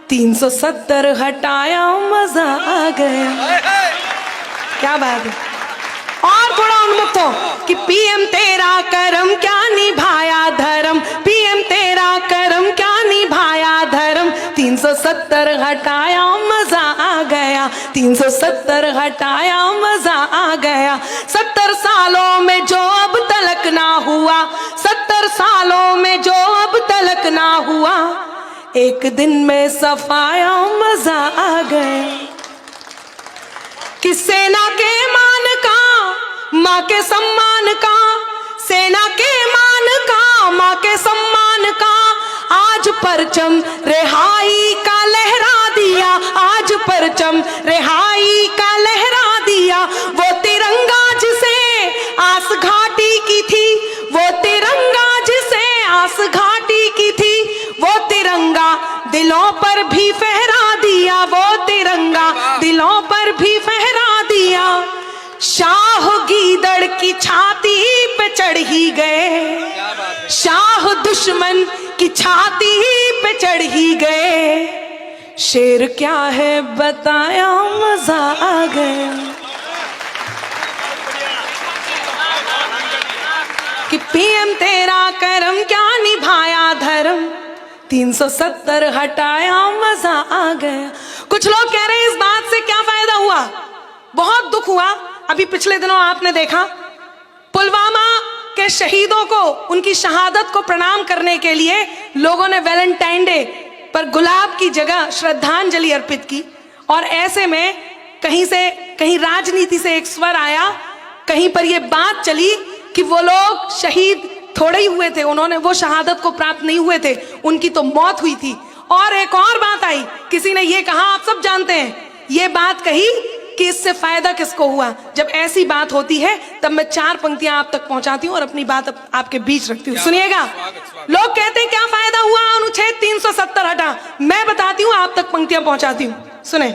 370 हटाया मजा आ गया। क्या बात है। और थोड़ा उन्मुक्त हो कि पीएम तेरा करम क्या निभाया धर्म, पीएम तेरा करम क्या निभाया धर्म। 370 हटाया मजा आ गया, 370 हटाया मजा आ गया। 70 सालों में जो अब तलक ना हुआ, 70 सालों में जो अब तलक ना हुआ, एक दिन में सफाया मजा आ गया। कि सेना के मान का, माँ के सम्मान का, सेना के मान का, माँ के सम्मान का, आज परचम रिहाई का लहरा दिया, आज परचम रिहाई का लहरा दिया। वो तिरंगा जिसे आस घाटी की थी, वो तिरंगा जिसे आस घाटी की थी, वो तिरंगा दिलों पर भी फहरा दिया, वो तिरंगा दिलों पर भी फहरा दिया। शाह गीदड़ की छाती पे चढ़ ही गए, शाह दुश्मन की छाती पे चढ़ ही गए। शेर क्या है बताया मजा आ गया। कि पीएम तेरा करम क्या निभाया धर्म, 370 हटाया मजा आ गया। कुछ लोग कह रहे हैं इस बात से क्या फायदा हुआ, बहुत दुख हुआ। अभी पिछले दिनों आपने देखा पुलवामा के शहीदों को, उनकी शहादत को प्रणाम करने के लिए लोगों ने वैलेंटाइन डे पर गुलाब की जगह श्रद्धांजलि अर्पित की। और ऐसे में कहीं राजनीति से एक स्वर आया, कहीं पर यह बात चली कि वो लोग शहीद थोड़े ही हुए थे, उन्होंने वो शहादत को प्राप्त नहीं हुए थे, उनकी तो मौत हुई थी। और एक और बात आई, किसी ने ये कहा, आप सब जानते हैं, ये बात कही कि इससे फायदा किसको हुआ। जब ऐसी बात होती है तब मैं 4 पंक्तियां आप तक पहुंचाती हूं और अपनी बात आपके बीच रखती हूं। सुनिएगा, लोग कहते हैं क्या फायदा हुआ अनुच्छेद 370 हटा, मैं बताती हूं, आप तक पंक्तियां पहुंचाती हूं। सुने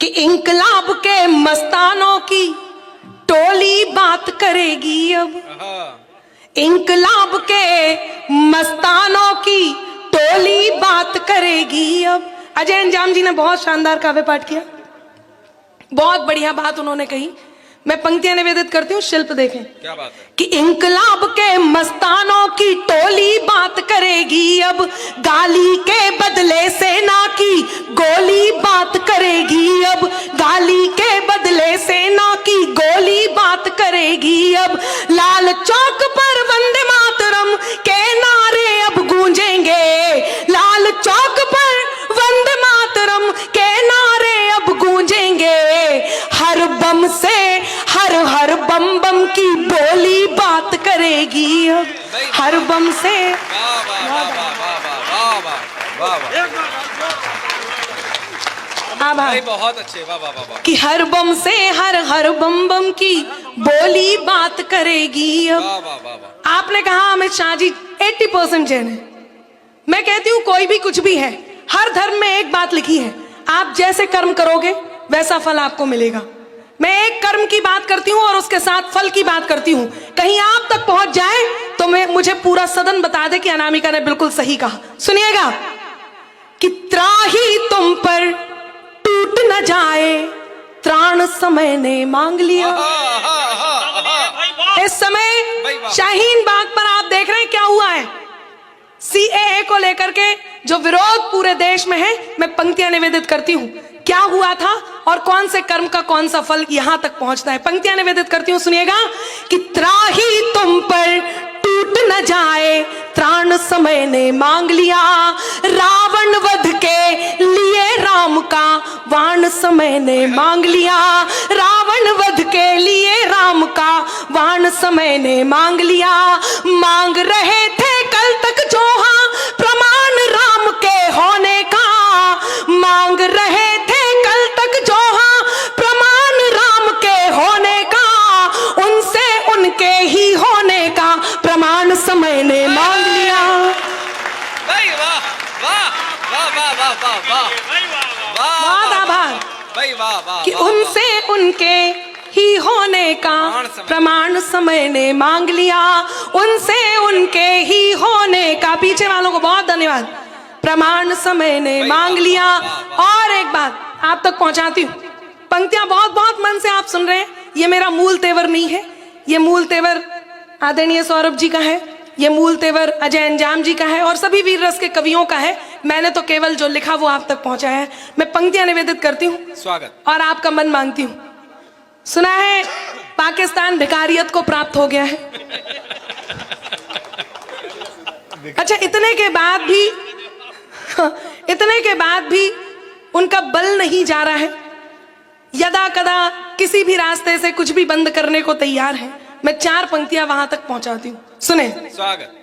कि इंकलाब के मस्तानों की टोली बात करेगी अब, इंकलाब के मस्तानों की टोली बात करेगी अब। अजय अंजाम जी ने बहुत शानदार काव्य पाठ किया, बहुत बढ़िया बात उन्होंने कही। मैं पंक्तियां निवेदित करती हूँ, शिल्प देखें। क्या बात है। कि इंकलाब के मस्तानों की टोली बात करेगी अब, गाली के बदले सेना की गोली बात करेगी अब, गाली के बदले सेना की गोली बात करेगी अब। लाल चौक पर वंदे मातरम के नारे अब गूंजेंगे, लाल चौक पर वंदे मातरम के नारे अब गूंजेंगे। हर बम से हर बम बम की बोली बात करेगी अब, हर बम से। भाई बहुत अच्छे, वाह वाह वाह। कि हर बम से हर बम बम की बोली बात करेगी अब। वाह वाह वाह। आपने कहा अमित शाह जी 80% जैन है, मैं कहती हूँ कोई भी कुछ भी है, हर धर्म में एक बात लिखी है, आप जैसे कर्म करोगे वैसा फल आपको मिलेगा। मैं एक कर्म की बात करती हूँ और उसके साथ फल की बात करती हूँ, कहीं आप तक पहुंच जाए तो मुझे पूरा सदन बता दे कि अनामिका ने बिल्कुल सही कहा। सुनिएगा कि त्राही तुम पर टूट न जाए, त्राण समय ने मांग लिया। इस समय शाहीन बाग पर आप देख रहे हैं क्या हुआ है, सीएए को लेकर के जो विरोध पूरे देश में है। मैं पंक्तियां निवेदित करती हूँ, क्या हुआ था और कौन से कर्म का कौन सा फल यहां तक पहुंचता है। पंक्तियां निवेदित करती हूँ, सुनिएगा कि त्राही तुम पर टूट न जाए, त्राण समय ने मांग लिया। रावण वध के लिए राम का वाण समय ने मांग लिया, रावण वध के लिए राम का वाण समय ने मांग लिया। मांग रहे थे कल तक जो हाँ प्रमाण राम के होने का, मांग रहे थे कल तक जो हाँ प्रमाण राम के होने का, उनसे उनके ही होने का प्रमाण समय ने मांग लिया। बहुत आभार कि उनसे उनके ही होने का प्रमाण समय ने मांग लिया, उनसे उनके ही होने का। पीछे वालों को बहुत धन्यवाद। प्रमाण समय ने मांग लिया। और एक बात आप तक पहुंचाती हूँ, पंक्तियां बहुत बहुत मन से आप सुन रहे हैं, ये मेरा मूल तेवर नहीं है, ये मूल तेवर आदरणीय सौरभ जी का है, ये मूल तेवर अजय अंजाम जी का है और सभी वीर रस के कवियों का है। मैंने तो केवल जो लिखा वो आप तक पहुंचाया है। मैं पंक्तियां निवेदित करती हूँ स्वागत। और आपका मन मांगती हूँ। सुना है पाकिस्तान भिखारियत को प्राप्त हो गया है। अच्छा, इतने के बाद भी उनका बल नहीं जा रहा है, यदा कदा किसी भी रास्ते से कुछ भी बंद करने को तैयार है। मैं 4 पंक्तियां वहां तक पहुंचाती हूँ, सुने। स्वागत।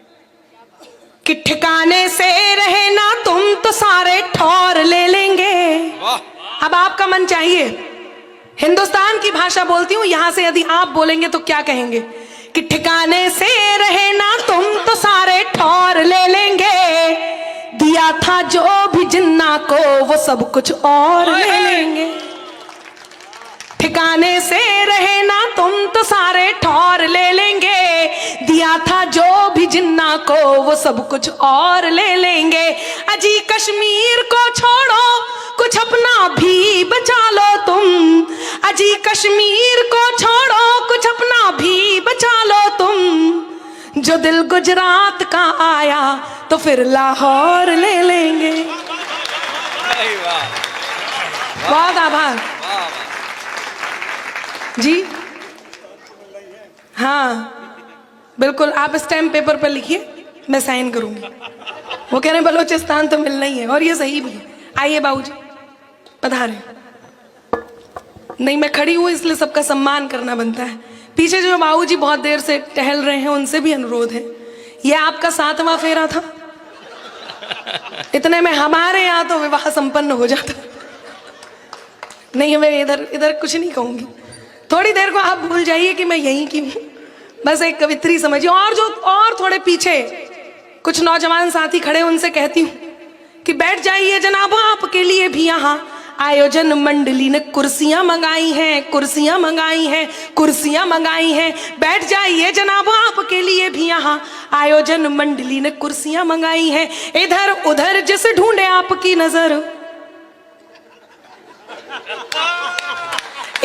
कि ठिकाने से रहे ना तुम तो सारे ठौर ले लेंगे। वाह। अब आपका मन चाहिए, हिंदुस्तान की भाषा बोलती हूँ, यहां से यदि आप बोलेंगे तो क्या कहेंगे कि ठिकाने से रहे ना तुम तो सारे ठौर ले लेंगे, दिया था जो भी जिन्ना को वो सब कुछ और ले लेंगे। ठिकाने से रहे ना तुम तो सारे ठौर ले लेंगे, दिया था जो भी जिन्ना को वो सब कुछ और ले लेंगे। अजी कश्मीर को छोड़ो कुछ अपना भी बचा लो तुम, अजी कश्मीर को छोड़ो कुछ अपना भी बचा लो तुम, जो दिल गुजरात का आया तो फिर लाहौर ले लेंगे। बहुत आभार जी। हाँ बिल्कुल, आप स्टैम्प पेपर पर लिखिए, मैं साइन करूंगी। वो कह रहे हैं बलोचिस्तान तो मिलना ही है और ये सही भी है। आइए बाबूजी पधारे। नहीं, मैं खड़ी हूँ इसलिए सबका सम्मान करना बनता है। पीछे जो बाबूजी बहुत देर से टहल रहे हैं उनसे भी अनुरोध है, ये आपका 7वां फेरा था, इतने में हमारे यहाँ तो विवाह संपन्न हो जाता। नहीं, मैं इधर कुछ नहीं कहूंगी, थोड़ी देर को आप भूल जाइए कि मैं यहीं की हूँ, बस एक कवित्री समझिए। और थोड़े पीछे कुछ नौजवान साथी खड़े, उनसे कहती हूँ कि बैठ जाइए जनाब, आपके लिए भी यहाँ आयोजन मंडली ने कुर्सियां मंगाई हैं, कुर्सियां मंगाई हैं, कुर्सियां मंगाई हैं। बैठ जाइए जनाब, आपके लिए भी यहाँ आयोजन मंडली ने कुर्सियां मंगाई हैं। इधर उधर जिसे ढूंढे आपकी नजर,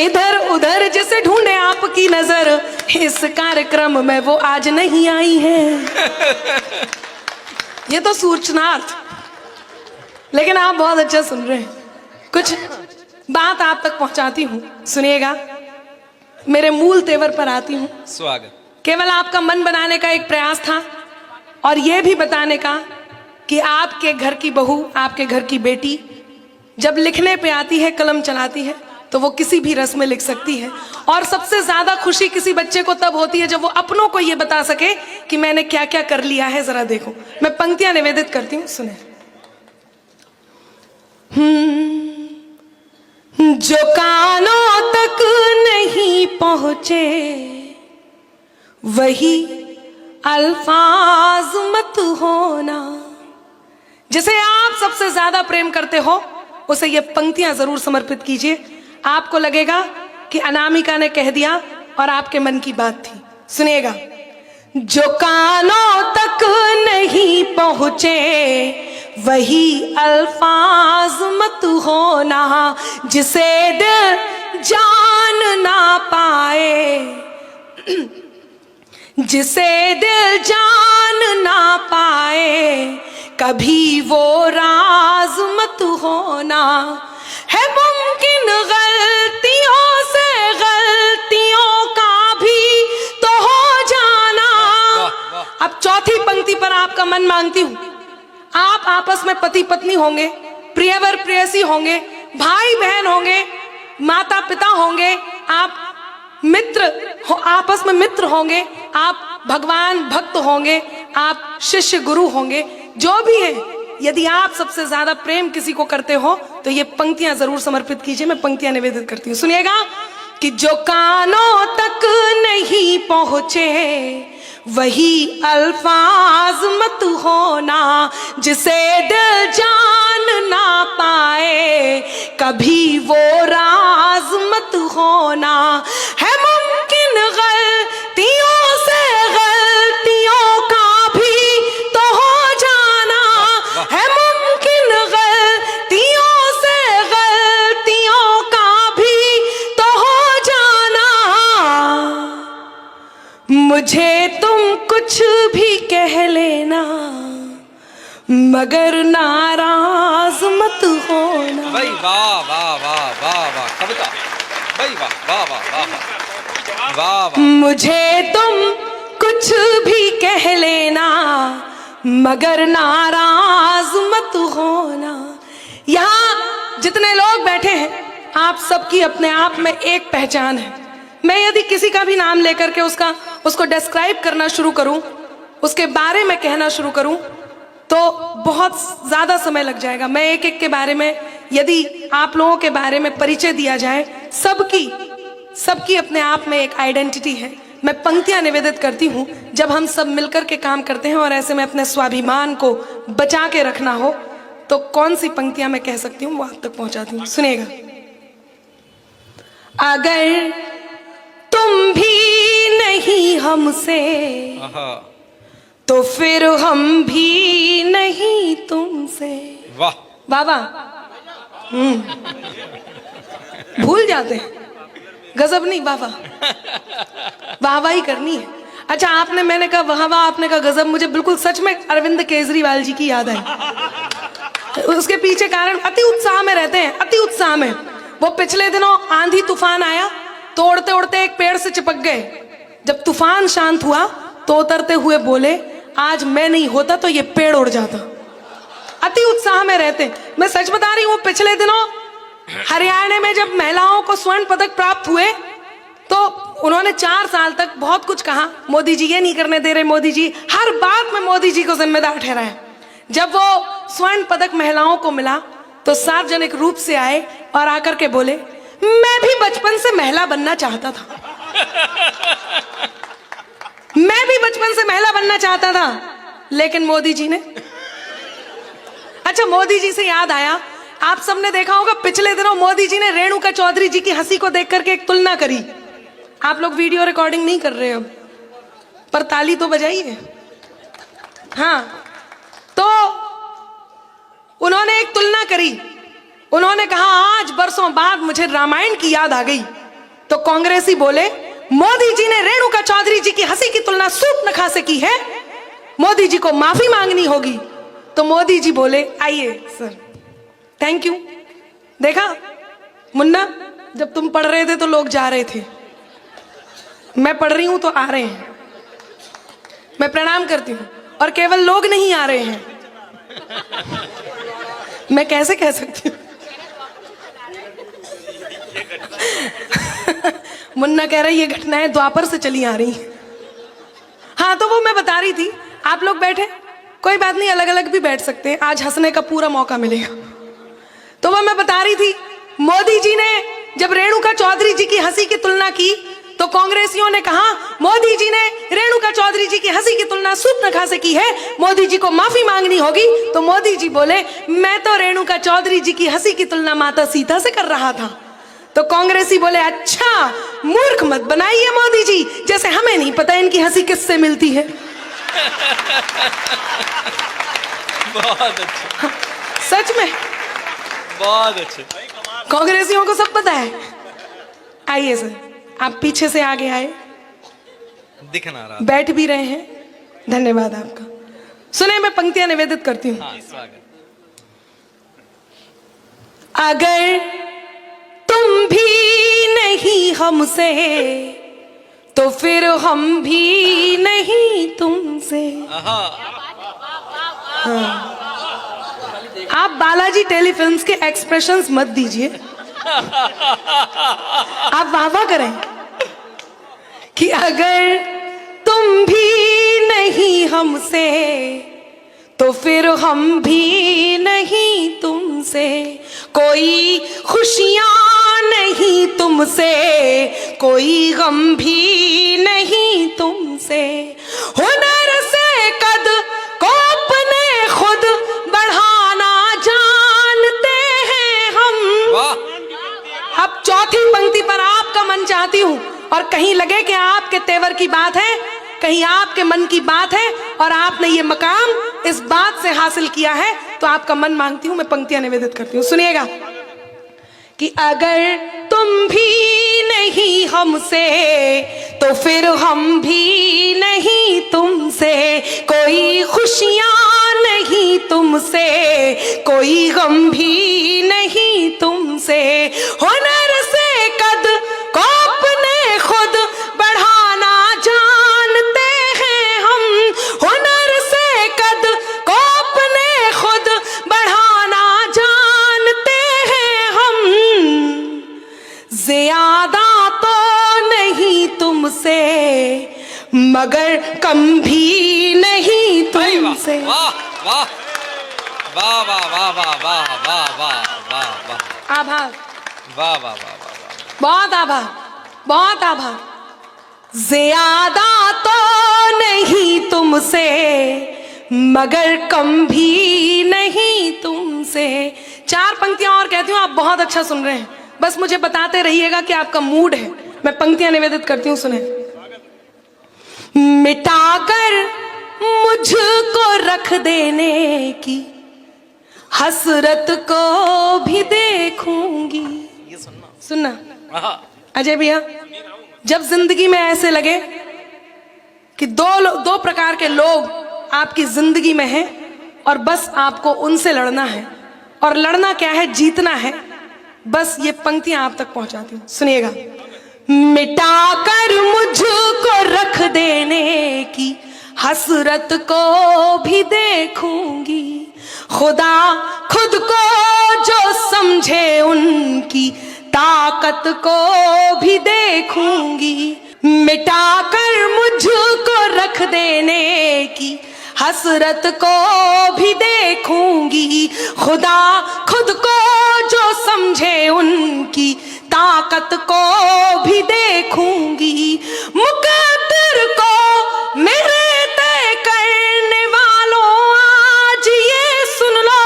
इधर उधर जिसे ढूंढे आपकी नजर, इस कार्यक्रम में वो आज नहीं आई है। ये तो सूचनार्थ, लेकिन आप बहुत अच्छा सुन रहे हैं। कुछ बात आप तक पहुंचाती हूं, सुनिएगा। मेरे मूल तेवर पर आती हूं। स्वागत। केवल आपका मन बनाने का एक प्रयास था और यह भी बताने का कि आपके घर की बहू, आपके घर की बेटी जब लिखने पे आती है, कलम चलाती है, तो वो किसी भी रस में लिख सकती है। और सबसे ज्यादा खुशी किसी बच्चे को तब होती है जब वो अपनों को ये बता सके कि मैंने क्या क्या कर लिया है, जरा देखो। मैं पंक्तियां निवेदित करती हूँ, सुने। जो कानों तक नहीं पहुंचे वही अल्फाज मत होना। जिसे आप सबसे ज्यादा प्रेम करते हो उसे ये पंक्तियां जरूर समर्पित कीजिए। आपको लगेगा कि अनामिका ने कह दिया और आपके मन की बात थी। सुनिएगा। जो कानों तक नहीं पहुंचे वही अल्फाज मत होना, जिसे दिल जान ना पाए, जिसे दिल जान ना पाए, कभी वो राज मत होना। है मुमकिन गलतियों से गलतियों का भी तो हो जाना। अब चौथी पंक्ति पर आपका मन मांगती हूं। आप आपस में पति पत्नी होंगे, प्रियवर प्रेयसी होंगे, भाई बहन होंगे, माता पिता होंगे, आप मित्र हो, आपस में मित्र होंगे, आप भगवान भक्त होंगे, आप शिष्य गुरु होंगे, जो भी है। यदि आप सबसे ज्यादा प्रेम किसी को करते हो तो ये पंक्तियां जरूर समर्पित कीजिए। मैं पंक्तियां निवेदित करती हूँ, सुनिएगा। कि जो कानों तक नहीं पहुंचे वही अल्फाज मत होना, जिसे दिल जान ना पाए, कभी वो राज मत होना। है मुमकिन गलतियों से गलतियों का भी तो हो जाना, है मुमकिन मगर नाराज मत होना। भाई वाह वाह वाह वाह वाह कविता, भाई वाह वाह वाह वाह वाह वाह। मुझे तुम कुछ भी कह लेना मगर नाराज मत होना। यहाँ जितने लोग बैठे हैं आप सबकी अपने आप में एक पहचान है। मैं यदि किसी का भी नाम लेकर के उसको डिस्क्राइब करना शुरू करूं, उसके बारे में कहना शुरू करूं तो बहुत ज़्यादा समय लग जाएगा। मैं एक एक के बारे में यदि आप लोगों के बारे में परिचय दिया जाए, सबकी अपने आप में एक आइडेंटिटी है। मैं पंक्तियां निवेदित करती हूँ जब हम सब मिलकर के काम करते हैं और ऐसे में अपने स्वाभिमान को बचा के रखना हो तो कौन सी पंक्तियां मैं कह सकती हूँ वो आप तक पहुंचाती हूँ। सुनिएगा। अगर तुम भी नहीं हमसे तो फिर हम भी नहीं तुमसे। वाह बाबा भूल जाते हैं, गजब नहीं बाबा, वाह वाह ही करनी है। अच्छा आपने, मैंने कहा वाह वाह, आपने कहा गजब, मुझे बिल्कुल सच में अरविंद केजरीवाल जी की याद आई। उसके पीछे कारण अति उत्साह में रहते हैं, अति उत्साह में। वो पिछले दिनों आंधी तूफान आया तो उड़ते उड़ते एक पेड़ से चिपक गए। जब तूफान शांत हुआ तो उतरते हुए बोले आज मैं नहीं होता तो ये पेड़ उड़ जाता। अति उत्साह में रहते। मैं सच बता रही हूँ, पिछले दिनों हरियाणा में जब महिलाओं को स्वर्ण पदक प्राप्त हुए तो उन्होंने 4 साल तक बहुत कुछ कहा, मोदी जी ये नहीं करने दे रहे, मोदी जी, हर बात में मोदी जी को जिम्मेदार ठहराया। जब वो स्वर्ण पदक महिलाओं को मिला तो सार्वजनिक रूप से आए और आकर के बोले मैं भी बचपन से महिला बनना चाहता था, मैं भी बचपन से महिला बनना चाहता था, लेकिन मोदी जी ने। अच्छा मोदी जी से याद आया, आप सबने देखा होगा पिछले दिनों मोदी जी ने रेणुका चौधरी जी की हंसी को देख करके एक तुलना करी। आप लोग वीडियो रिकॉर्डिंग नहीं कर रहे अब, पर ताली तो बजाइए। हाँ, तो उन्होंने एक तुलना करी। उन्होंने कहा आज बरसों बाद मुझे रामायण की याद आ गई। तो कांग्रेसी बोले मोदी जी ने रेणुका चौधरी जी की हंसी की तुलना सूर्पनखा से की है, मोदी जी को माफी मांगनी होगी। तो मोदी जी बोले आइए सर, थैंक यू। देखा मुन्ना, जब तुम पढ़ रहे थे तो लोग जा रहे थे, मैं पढ़ रही हूं तो आ रहे हैं। मैं प्रणाम करती हूं, और केवल लोग नहीं आ रहे हैं, मैं कैसे कह सकती हूँ। मुन्ना कह रहा है ये घटनाएं द्वापर से चली आ रही हैं। हाँ, तो वो मैं बता रही थी, आप लोग बैठे, कोई बात नहीं, अलग अलग भी बैठ सकते हैं, आज हंसने का पूरा मौका मिलेगा। तो वो मैं बता रही थी, मोदी जी ने जब रेणुका चौधरी जी की हंसी की तुलना की तो कांग्रेसियों ने कहा मोदी जी ने रेणुका चौधरी जी की हंसी की तुलना सूर्पनखा से की है, मोदी जी को माफी मांगनी होगी। तो मोदी जी बोले मैं तो रेणुका चौधरी जी की हंसी की तुलना माता सीता से कर रहा था। तो कांग्रेसी बोले अच्छा, मूर्ख मत बनाइए मोदी जी, जैसे हमें नहीं पता इनकी हंसी किससे मिलती है। बहुत अच्छे, सच में बहुत अच्छे। कांग्रेसियों को सब पता है। आइए सर, आप पीछे से आगे आए, दिखना रहा, बैठ भी रहे हैं, धन्यवाद आपका। सुने, मैं पंक्तियां निवेदित करती हूँ। हाँ, स्वागत। अगर तुम भी नहीं हमसे तो फिर हम भी नहीं तुमसे। हाँ। आप बालाजी टेलीफिल्म्स के एक्सप्रेशंस मत दीजिए, आप वाह वाह करें कि अगर तुम भी नहीं हमसे तो फिर हम भी नहीं तुमसे, कोई खुशियां नहीं तुमसे, कोई गम भी नहीं तुमसे, हुनर से कद को अपने खुद बढ़ाना जानते हैं हम। अब चौथी पंक्ति पर आपका मन चाहती हूं, और कहीं लगे कि आपके तेवर की बात है, कहीं आपके मन की बात है और आपने ये मकाम इस बात से हासिल किया है, तो आपका मन मांगती हूं, मैं पंक्तियां निवेदित करती हूं। सुनिएगा कि अगर तुम भी नहीं हमसे तो फिर हम भी नहीं तुमसे, कोई खुशियां नहीं तुम तुमसे, कोई गम भी नहीं तुमसे। हुनर से कद को अपने खुद बढ़ाना जानते हैं हम, हुनर से कद को अपने खुद बढ़ाना जानते हैं हम। ज्यादा तो नहीं तुमसे, मगर कम भी नहीं तुमसे। वाह वाह वाह वाह वाह वाह वाह वाह वाह वाह वाह, आभार, वाह वाह वाह वाह, बहुत आभार, बहुत आभार। ज्यादा तो नहीं तुमसे, मगर कम भी नहीं तुमसे। 4 पंक्तियां और कहती हूँ, आप बहुत अच्छा सुन रहे हैं, बस मुझे बताते रहिएगा कि आपका मूड है। मैं पंक्तियां निवेदित करती हूँ, सुने। मिटाकर मुझको रख देने की हसरत को भी देखूंगी। ये सुनना सुनना अजय भैया, जब जिंदगी में ऐसे लगे कि दो प्रकार के लोग आपकी जिंदगी में हैं और बस आपको उनसे लड़ना है, और लड़ना क्या है, जीतना है, बस ये पंक्तियां आप तक पहुंचाती हूं, सुनिएगा। मिटाकर मुझको रख देने की हसरत को भी देखूंगी, खुदा खुद को जो समझे उनकी ताकत को भी देखूंगी। मिटाकर मुझको रख देने की हसरत को भी देखूंगी, खुदा खुद को जो समझे उनकी ताकत को भी देखूंगी। मुकद्दर को मेरे तय करने वालों, आज ये सुन लो।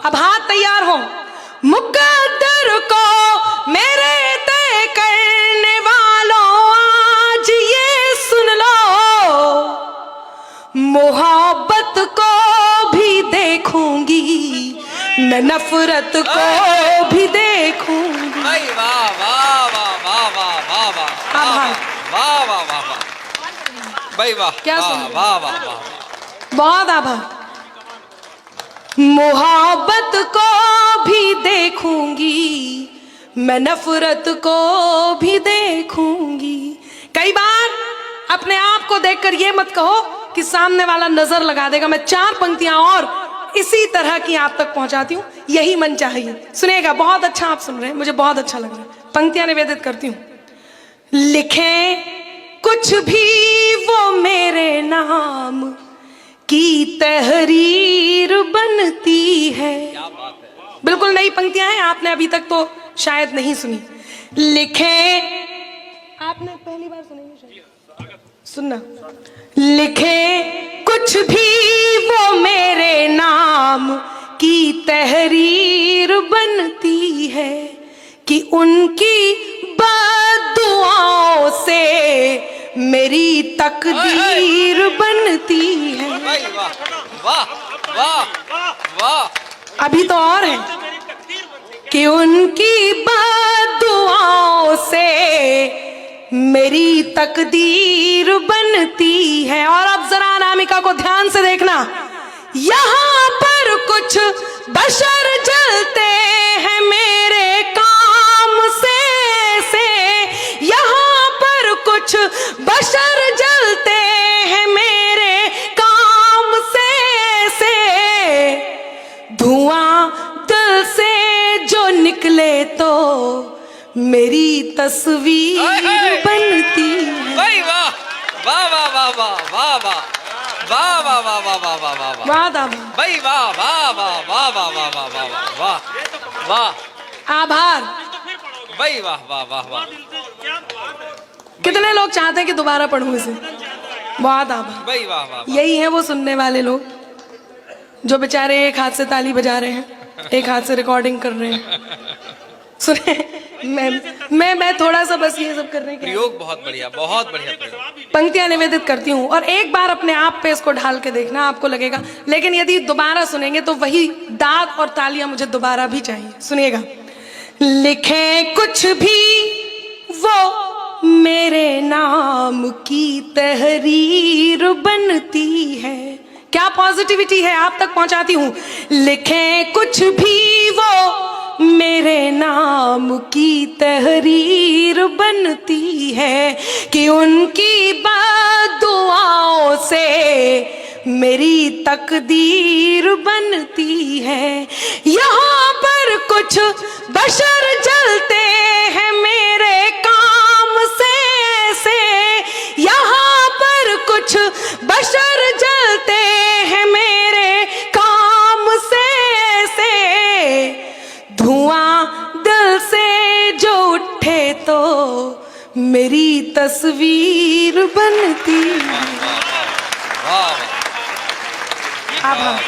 अब हाथ तैयार हो। मुकद्दर को मेरे तय करने वालों, आज ये सुन लो। मोहब्बत को भी देखूंगी, मैं नफरत को भी देखूंगी। वाह वाह वाह वाह वाह वाह वाह आभार, वाह वाह वाह वाह, भाई वाह, क्या वाह सुन रहे? वाह वाह वाह, बहुत आभार। मोहब्बत को भी देखूंगी, मैं नफरत को भी देखूंगी। कई बार अपने आप को देखकर ये मत कहो कि सामने वाला नजर लगा देगा। मैं 4 पंक्तियां और इसी तरह की आप तक पहुंचाती हूं, यही मन चाहिए। सुनिएगा, बहुत अच्छा आप सुन रहे हैं, मुझे बहुत अच्छा लग रहा है। पंक्तियां निवेदित करती हूं। लिखे कुछ भी वो मेरे नाम की तहरीर बनती है। बिल्कुल नई पंक्तियां हैं, आपने अभी तक तो शायद नहीं सुनी। लिखे, आपने पहली बार सुनी, सुनना। लिखे कुछ भी वो मेरे नाम की तहरीर बनती है, कि उनकी बद्दुआओं से मेरी तकदीर बनती है। वाह वाह वाह वाह, अभी तो और है कि उनकी बद्दुआओं से मेरी तकदीर बनती है। और अब जरा अनामिका को ध्यान से देखना। यहाँ पर कुछ बशर जलते हैं मेरे काम से, यहाँ पर कुछ बशर जलते हैं मेरे काम से। धुआं दिल से जो निकले तो मेरी तस्वीर बनती है। वाह वाह वाह वाह वाह वाह वाह वाह वाह वाह वाह वाह वाह वाह वाह, वाह आभार, भाई वाह वाह वाह वाह वाह वाह वाह वाह वाह वाह वाह, आभार। भाई वाह वाह वाह वाह, कितने लोग चाहते हैं कि दोबारा पढ़ूं इसे? बहुत आभार। भाई वाह वाह, यही है वो सुनने वाले लोग जो बेचारे एक हाथ से ताली बजा रहे हैं, एक हाथ से रिकॉर्डिंग कर रहे हैं। सुने, मैं थोड़ा सा बस ये सब करने के प्रयोग बहुत बढ़िया प्रयोग। पंक्तियां निवेदित करती हूँ, और एक बार अपने आप पे इसको ढाल के देखना, आपको लगेगा। लेकिन यदि दोबारा सुनेंगे तो वही दाग और तालियां मुझे दोबारा भी चाहिए। सुनिएगा। लिखे कुछ भी वो मेरे नाम की तहरीर बनती है। क्या पॉजिटिविटी है आप तक पहुंचाती हूं। लिखें कुछ भी वो मेरे नाम की तहरीर बनती है कि उनकी बद्दुआओं से मेरी तकदीर बनती है। यहाँ पर कुछ बशर जलते हैं मेरे काम से ऐसे, यहाँ पर कुछ बशर जलते हैं मेरे काम से ऐसे, धुआं दिल से जो उठे तो मेरी तस्वीर बनती है। वाह आभार।